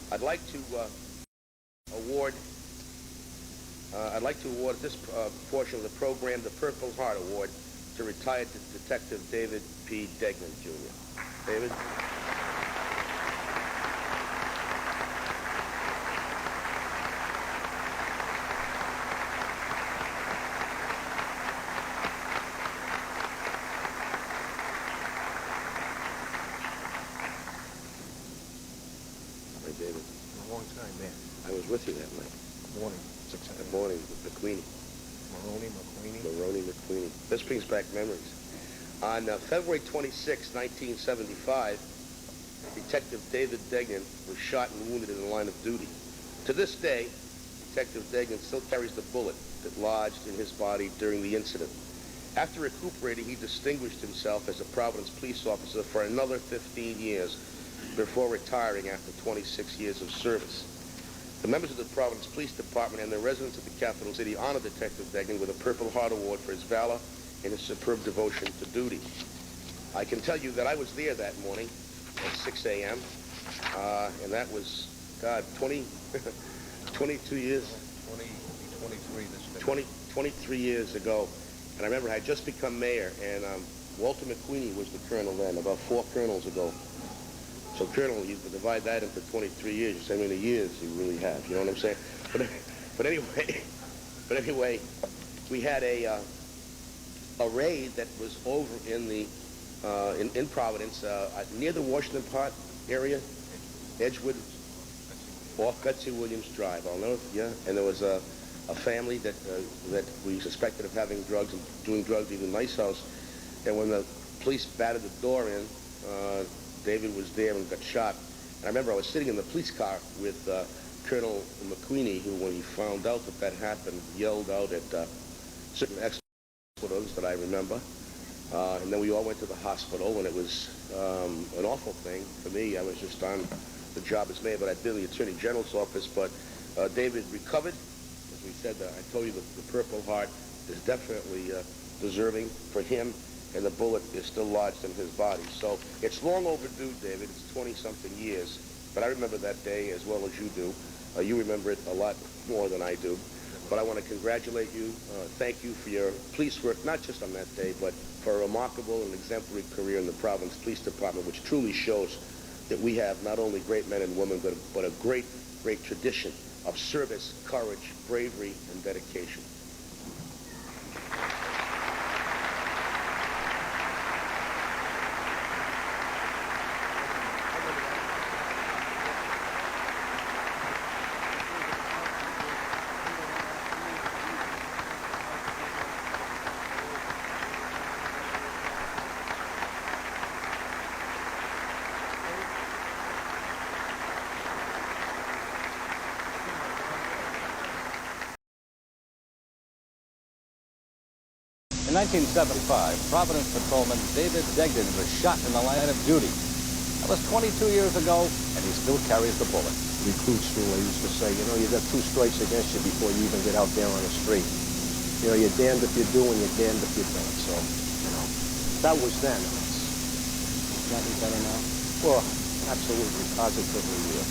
I'd like to award this portion of the program the Purple Heart Award to retired Detective David P. Degnan, Jr. David? Hi, David. A long time, man. I was with you that night. Morning. Good morning, McQueenie. Maroney McQueenie. This brings back memories. On February 26, 1975, Detective David Degnan was shot and wounded in the line of duty. To this day, Detective Degnan still carries the bullet that lodged in his body during the incident. After recuperating, he distinguished himself as a Providence police officer for another 15 years before retiring after 26 years of service. The members of the Providence Police Department and the residents of the capital city honor Detective Degnan with a Purple Heart Award for his valor and his superb devotion to duty. I can tell you that I was there that morning at 6 a.m., and that was, God, 22 years? 23 this 23 years ago. And I remember I had just become mayor, and Walter McQueenie was the colonel then, about 4 colonels ago. So, Colonel, you could divide that into 23 years. You say how many years you really have. You know what I'm saying? But anyway, we had a raid that was over in the in Providence near the Washington Park area, Edgewood, off Betsy Williams Drive. I'll know. Yeah, and there was a family that we suspected of having drugs and doing drugs in the nice house. And when the police battered the door in, David was there and got shot. And I remember I was sitting in the police car with Colonel McQueenie, who, when he found out that happened, yelled out at certain expletives that I remember. And then we all went to the hospital, and it was an awful thing for me. I was just on the job as mayor, but I'd been in the Attorney General's office. But David recovered. As we said, I told you the Purple Heart is definitely deserving for him, and the bullet is still lodged in his body. So it's long overdue, David. It's 20-something years. But I remember that day as well as you do. You remember it a lot more than I do. But I want to congratulate you. Thank you for your police work, not just on that day, but for a remarkable and exemplary career in the Providence Police Department, which truly shows that we have not only great men and women, but a great, great tradition of service, courage, bravery, and dedication. In 1975, Providence Patrolman David Degnan was shot in the line of duty. That was 22 years ago, and he still carries the bullet. Recruits rule, I used to say, you know, you got 2 strikes against you before you even get out there on the street. You know, you're damned if you do and you're damned if you don't. So, you know, that was then. Is that any better now? Well, absolutely, positively,